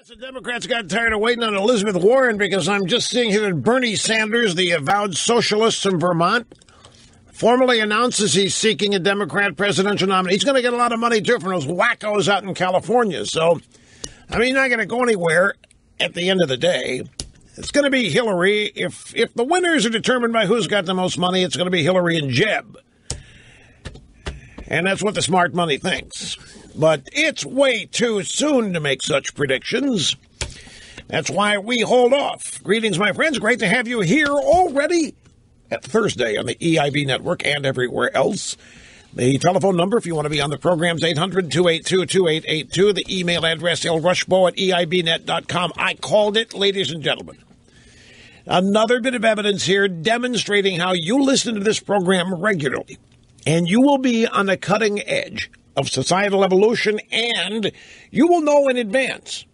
The Democrats got tired of waiting on Elizabeth Warren because I'm just seeing here that Bernie Sanders, the avowed socialist from Vermont, formally announces he's seeking a Democrat presidential nominee. He's going to get a lot of money, too, from those wackos out in California. So, I mean, he's not going to go anywhere at the end of the day. It's going to be Hillary. If the winners are determined by who's got the most money, it's going to be Hillary and Jeb. And that's what the smart money thinks. But it's way too soon to make such predictions. That's why we hold off. Greetings, my friends. Great to have you here already at Thursday on the EIB network and everywhere else. The telephone number, if you want to be on the program, is 800-282-2882. The email address, lrushbo@eibnet.com. I called it, ladies and gentlemen. Another bit of evidence here demonstrating how you listen to this program regularly. And you will be on the cutting edge of societal evolution, and you will know in advance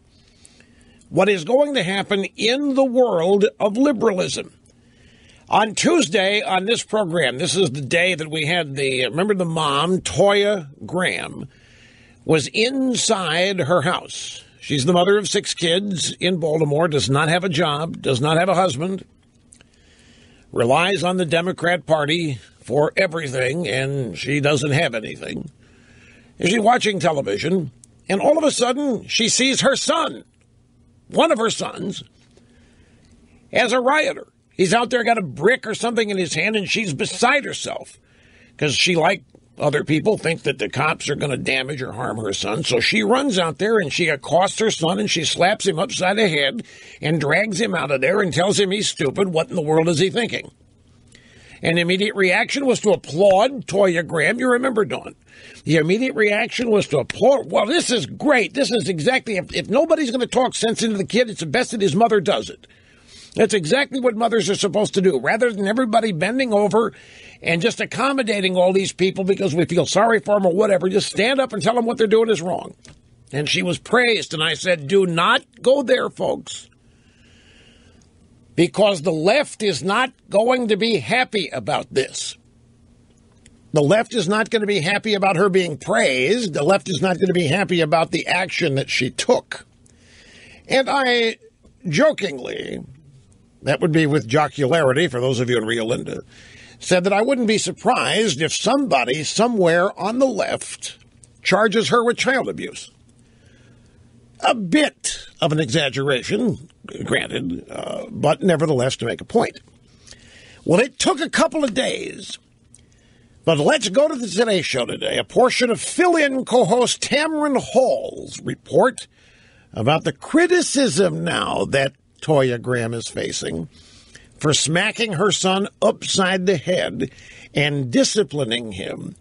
what is going to happen in the world of liberalism. On Tuesday on this program, this is the day that we had remember the mom, Toya Graham, was inside her house. She's the mother of 6 kids in Baltimore, does not have a job, does not have a husband, relies on the Democrat Party for everything, and she doesn't have anything. And she's watching television, and all of a sudden, she sees her son, one of her sons, as a rioter. He's out there, got a brick or something in his hand, and she's beside herself because she, like other people, think that the cops are going to damage or harm her son. So she runs out there, and she accosts her son, and she slaps him upside the head and drags him out of there and tells him he's stupid. What in the world is he thinking? And the immediate reaction was to applaud Toya Graham. You remember, Dawn. The immediate reaction was to applaud. Well, this is great. This is exactly, if nobody's going to talk sense into the kid, it's the best that his mother does it. That's exactly what mothers are supposed to do. Rather than everybody bending over and just accommodating all these people because we feel sorry for them or whatever, just stand up and tell them what they're doing is wrong. And she was praised, and I said, do not go there, folks. Because the left is not going to be happy about this. The left is not going to be happy about her being praised. The left is not going to be happy about the action that she took. And I jokingly, that would be with jocularity for those of you in Rio Linda, said that I wouldn't be surprised if somebody somewhere on the left charges her with child abuse. A bit of an exaggeration, granted, but nevertheless to make a point. Well, it took a couple of days, but let's go to the Today Show today, a portion of fill-in co-host Tamron Hall's report about the criticism now that Toya Graham is facing for smacking her son upside the head and disciplining him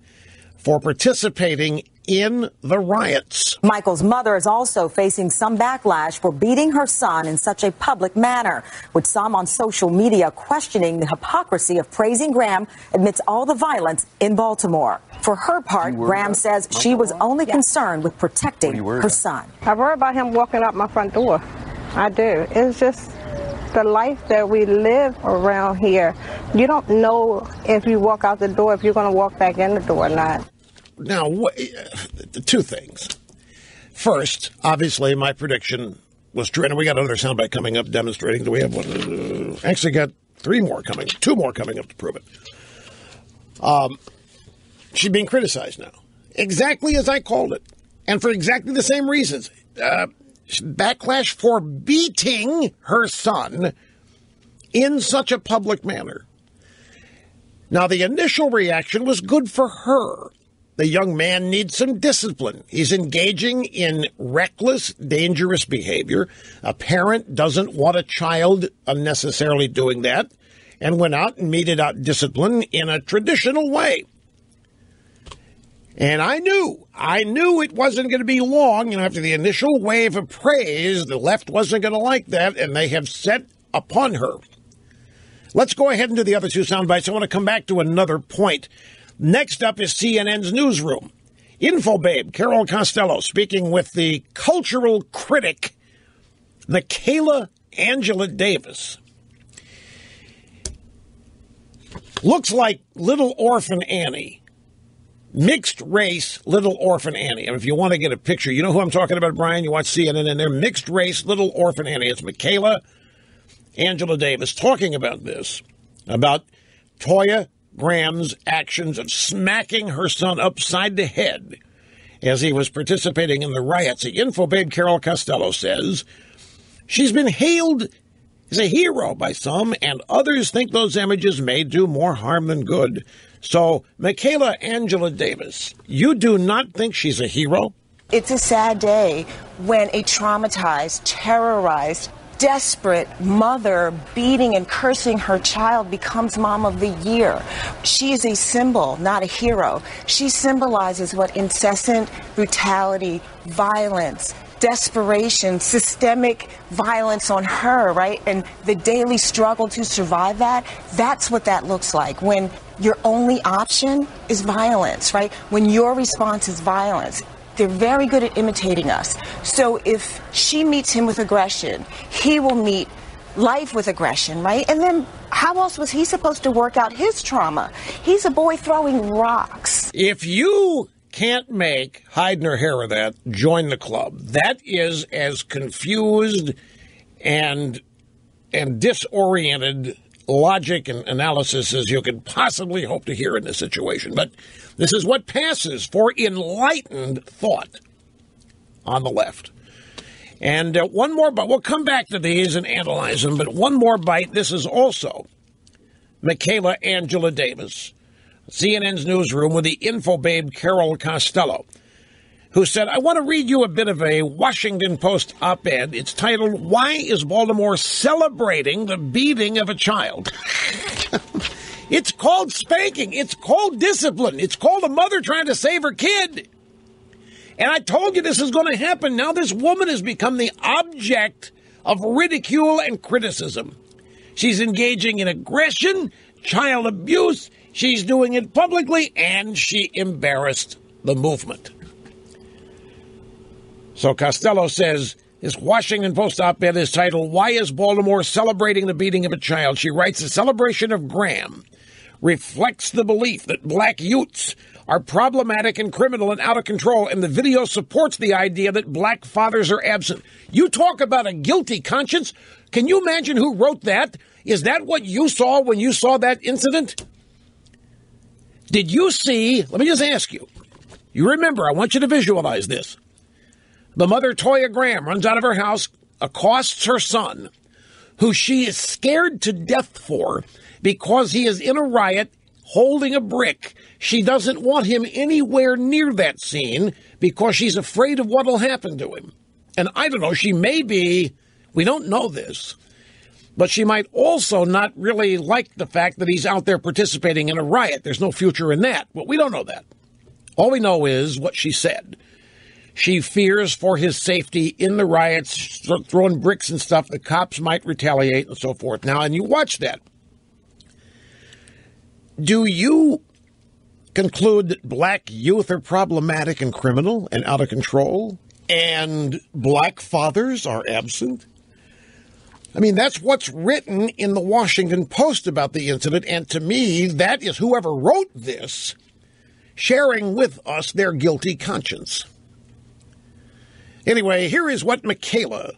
for participating in the riots. Michael's mother is also facing some backlash for beating her son in such a public manner, with some on social media questioning the hypocrisy of praising Graham amidst all the violence in Baltimore. For her part, Graham says she was only concerned with protecting her son. I worry about him walking out my front door. I do. It's just the life that we live around here. You don't know if you walk out the door, if you're going to walk back in the door or not. Now, two things. First, obviously, my prediction was true. And we got another soundbite coming up demonstrating that we have one. Actually, got two more coming up to prove it. She's being criticized now, exactly as I called it, and for exactly the same reasons. Backlash for beating her son in such a public manner. Now, the initial reaction was good for her. The young man needs some discipline. He's engaging in reckless, dangerous behavior. A parent doesn't want a child unnecessarily doing that and went out and meted out discipline in a traditional way. And I knew it wasn't going to be long. After the initial wave of praise, the left wasn't going to like that, and they have set upon her. Let's go ahead and do the other two sound bites. I want to come back to another point. Next up is CNN's newsroom. Infobabe, Carol Costello, speaking with the cultural critic, Michaela Angela Davis. Looks like little orphan Annie mixed-race Little Orphan Annie. And if you want to get a picture, you know who I'm talking about, Brian? You watch CNN, and they're mixed-race Little Orphan Annie. It's Michaela Angela Davis talking about this, about Toya Graham's actions of smacking her son upside the head as he was participating in the riots. The info babe Carol Costello says she's been hailed as a hero by some, and others think those images may do more harm than good. So, Michaela Angela Davis, you do not think she's a hero? It's a sad day when a traumatized, terrorized, desperate mother beating and cursing her child becomes Mom of the Year. She is a symbol, not a hero. She symbolizes what incessant brutality, violence, desperation, systemic violence on her, right? And the daily struggle to survive that, that's what that looks like. When your only option is violence, right? When your response is violence. They're very good at imitating us. So if she meets him with aggression, he will meet life with aggression, right? And then how else was he supposed to work out his trauma? He's a boy throwing rocks. If you can't make hide nor hair of that, join the club. That is as confused and disoriented logic and analysis as you could possibly hope to hear in this situation. But this is what passes for enlightened thought on the left. And one more bite. We'll come back to these and analyze them, but one more bite. This is also Michaela Angela Davis, CNN's newsroom, with the info babe Carol Costello, who said, I want to read you a bit of a Washington Post op-ed. It's titled, Why is Baltimore Celebrating the Beating of a Child? It's called spanking. It's called discipline. It's called a mother trying to save her kid. And I told you this is going to happen. Now this woman has become the object of ridicule and criticism. She's engaging in aggression, child abuse. She's doing it publicly, and she embarrassed the movement. So Costello says, this Washington Post op-ed is titled, Why is Baltimore Celebrating the Beating of a Child? She writes, the celebration of Graham reflects the belief that black youths are problematic and criminal and out of control, and the video supports the idea that black fathers are absent. You talk about a guilty conscience? Can you imagine who wrote that? Is that what you saw when you saw that incident? Did you see, let me just ask you, you remember, I want you to visualize this. The mother, Toya Graham, runs out of her house, accosts her son, who she is scared to death for because he is in a riot holding a brick. She doesn't want him anywhere near that scene because she's afraid of what will happen to him. And I don't know, she may be, we don't know this, but she might also not really like the fact that he's out there participating in a riot. There's no future in that. Well, we don't know that. All we know is what she said. She fears for his safety in the riots, throwing bricks and stuff. The cops might retaliate and so forth. Now, and you watch that. Do you conclude that black youth are problematic and criminal and out of control, and black fathers are absent? I mean, that's what's written in the Washington Post about the incident, and to me, that is whoever wrote this sharing with us their guilty conscience. Anyway, here is what Michaela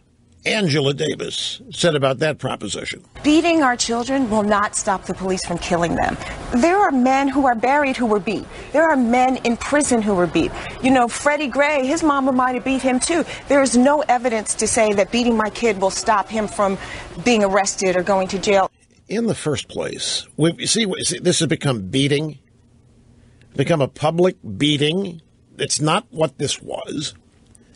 Angela Davis said about that proposition. Beating our children will not stop the police from killing them. There are men who are buried who were beat. There are men in prison who were beat. You know, Freddie Gray, his mama might have beat him too. There is no evidence to say that beating my kid will stop him from being arrested or going to jail. In the first place, see, this has become beating, become a public beating. It's not what this was.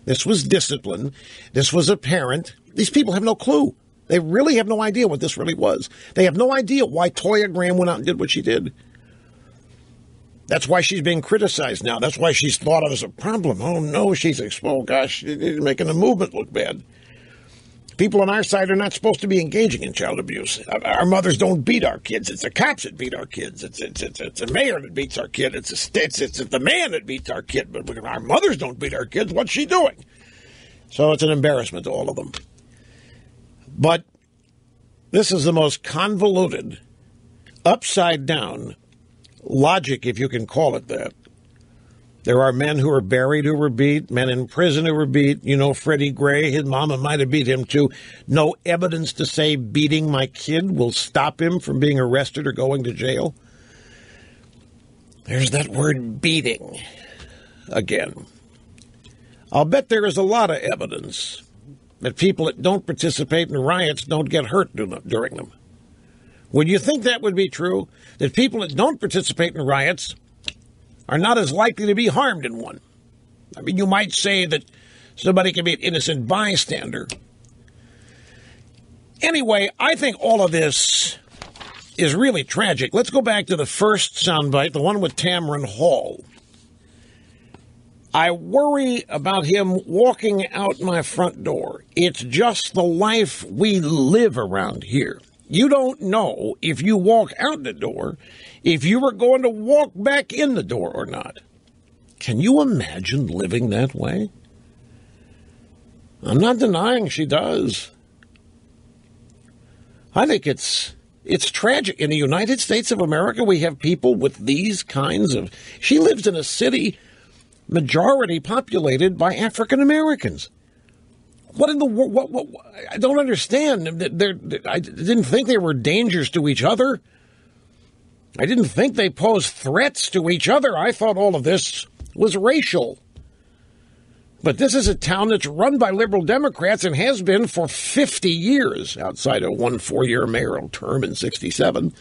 This was discipline. This was apparent. These people have no clue. They really have no idea what this really was. They have no idea why Toya Graham went out and did what she did. That's why she's being criticized now. That's why she's thought of as a problem. Oh, no, she's exposed. Gosh, she's making the movement look bad. People on our side are not supposed to be engaging in child abuse. Our mothers don't beat our kids. It's the cops that beat our kids. It's the mayor that beats our kid. It's the man that beats our kid. But our mothers don't beat our kids. What's she doing? So it's an embarrassment to all of them. But this is the most convoluted, upside-down logic, if you can call it that, There are men who are buried who were beat, men in prison who were beat. You know, Freddie Gray, his mama might have beat him too. No evidence to say beating my kid will stop him from being arrested or going to jail. There's that word beating again. I'll bet there is a lot of evidence that people that don't participate in riots don't get hurt during them. Would you think that would be true? That people that don't participate in riots are not as likely to be harmed in one? I mean, you might say that somebody can be an innocent bystander. Anyway, I think all of this is really tragic. Let's go back to the first soundbite, the one with Tamron Hall. I worry about him walking out my front door. It's just the life we live around here. You don't know if you walk out the door, if you were going to walk back in the door or not. Can you imagine living that way? I'm not denying she does. I think it's tragic. In the United States of America, we have people with these kinds of... She lives in a city majority populated by African Americans. What in the world? What, I don't understand. I didn't think they were dangers to each other. I didn't think they posed threats to each other. I thought all of this was racial. But this is a town that's run by liberal Democrats and has been for 50 years, outside of one 4-year mayoral term in 1967.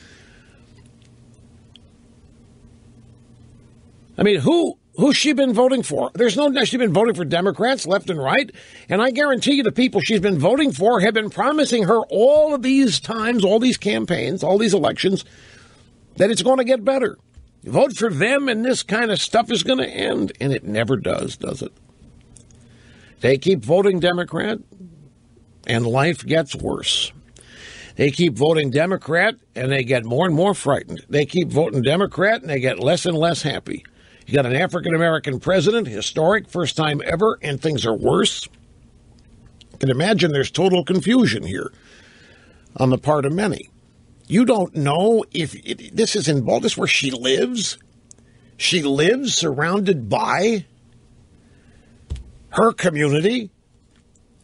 I mean, who's she been voting for? There's no, she's been voting for Democrats left and right. And I guarantee you the people she's been voting for have been promising her all of these times, all these campaigns, all these elections, that it's going to get better. You vote for them and this kind of stuff is going to end. And it never does it? They keep voting Democrat and life gets worse. They keep voting Democrat and they get more and more frightened. They keep voting Democrat and they get less and less happy. You got an African-American president, historic, first time ever, and things are worse. You can imagine there's total confusion here on the part of many. You don't know if this is in Baltimore, where she lives. She lives surrounded by her community,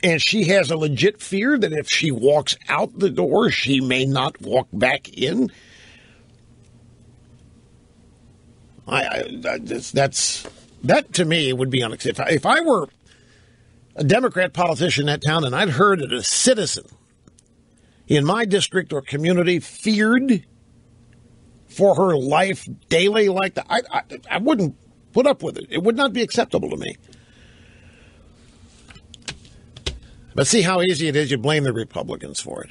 and she has a legit fear that if she walks out the door, she may not walk back in. That to me would be unacceptable. If I were a Democrat politician in that town and I'd heard that a citizen in my district or community feared for her life daily like that, I wouldn't put up with it. It would not be acceptable to me. But see how easy it is. You blame the Republicans for it.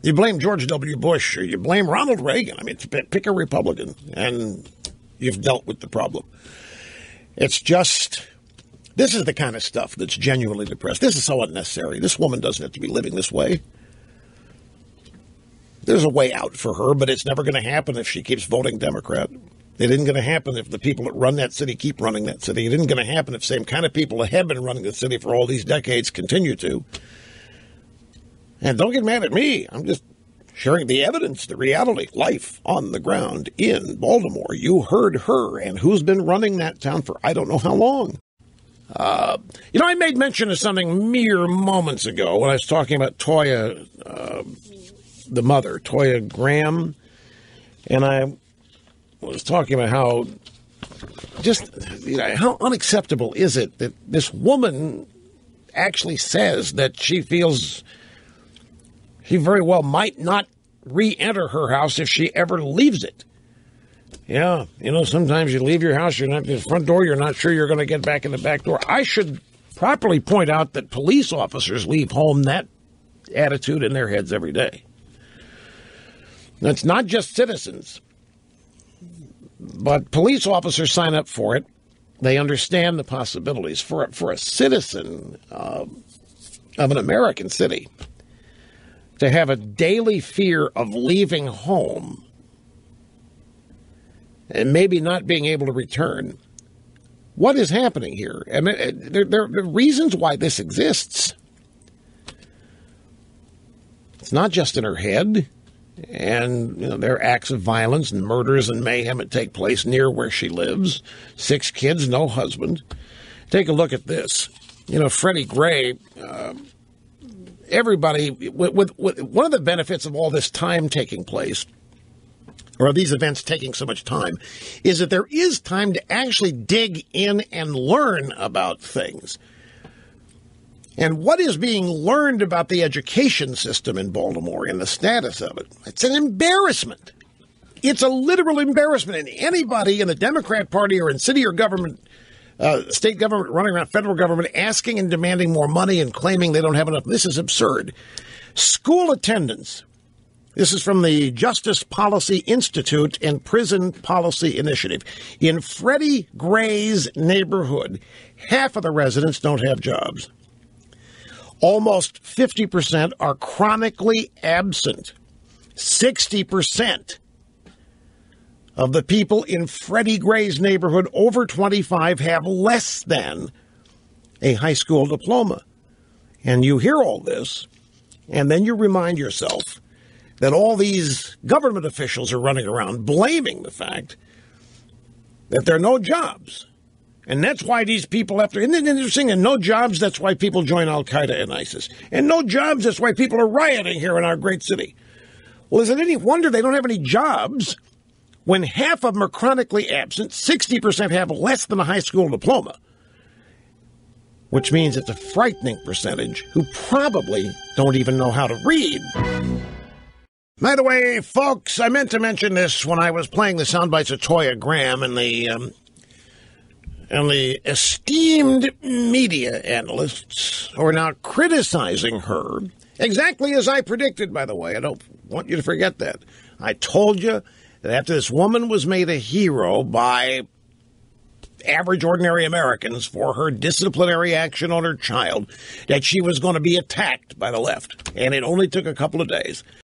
You blame George W. Bush or you blame Ronald Reagan. I mean, pick a Republican and you've dealt with the problem. It's just, this is the kind of stuff that's genuinely depressed. This is so unnecessary. This woman doesn't have to be living this way. There's a way out for her, but it's never going to happen if she keeps voting Democrat. It isn't going to happen if the people that run that city keep running that city. It isn't going to happen if the same kind of people that have been running the city for all these decades continue to. And don't get mad at me. I'm just sharing the evidence, the reality, life on the ground in Baltimore. You heard her, and who's been running that town for I don't know how long. I made mention of something mere moments ago when I was talking about Toya, the mother, Toya Graham, and I was talking about how how unacceptable is it that this woman actually says that she feels she very well might not re-enter her house if she ever leaves it. Yeah, sometimes you leave your house, you're not at the front door, you're not sure you're going to get back in the back door. I should properly point out that police officers leave home that attitude in their heads every day. That's not just citizens, but police officers sign up for it. They understand the possibilities. For a citizen of an American city to have a daily fear of leaving home and maybe not being able to return, what is happening here? I mean, there are reasons why this exists. It's not just in her head. And there are acts of violence and murders and mayhem that take place near where she lives. 6 kids, no husband. Take a look at this. Freddie Gray, everybody, with one of the benefits of all this time taking place, or these events taking so much time, is that there is time to actually dig in and learn about things. And what is being learned about the education system in Baltimore and the status of it? It's an embarrassment. It's a literal embarrassment. And anybody in the Democrat Party or in city or government, state government, running around federal government, asking and demanding more money and claiming they don't have enough, this is absurd. School attendance. This is from the Justice Policy Institute and Prison Policy Initiative. In Freddie Gray's neighborhood, half of the residents don't have jobs. Almost 50% are chronically absent. 60% of the people in Freddie Gray's neighborhood over 25 have less than a high school diploma. And you hear all this, and then you remind yourself that all these government officials are running around blaming the fact that there are no jobs. And that's why these people isn't it interesting? And no jobs, that's why people join Al-Qaeda and ISIS. And no jobs, that's why people are rioting here in our great city. Well, is it any wonder they don't have any jobs when half of them are chronically absent, 60% have less than a high school diploma, which means it's a frightening percentage who probably don't even know how to read. By the way, folks, I meant to mention this when I was playing the sound bites of Toya Graham and the esteemed media analysts who are now criticizing her, exactly as I predicted, by the way. I don't want you to forget that. I told you that after this woman was made a hero by average, ordinary Americans for her disciplinary action on her child, that she was going to be attacked by the left. And it only took a couple of days.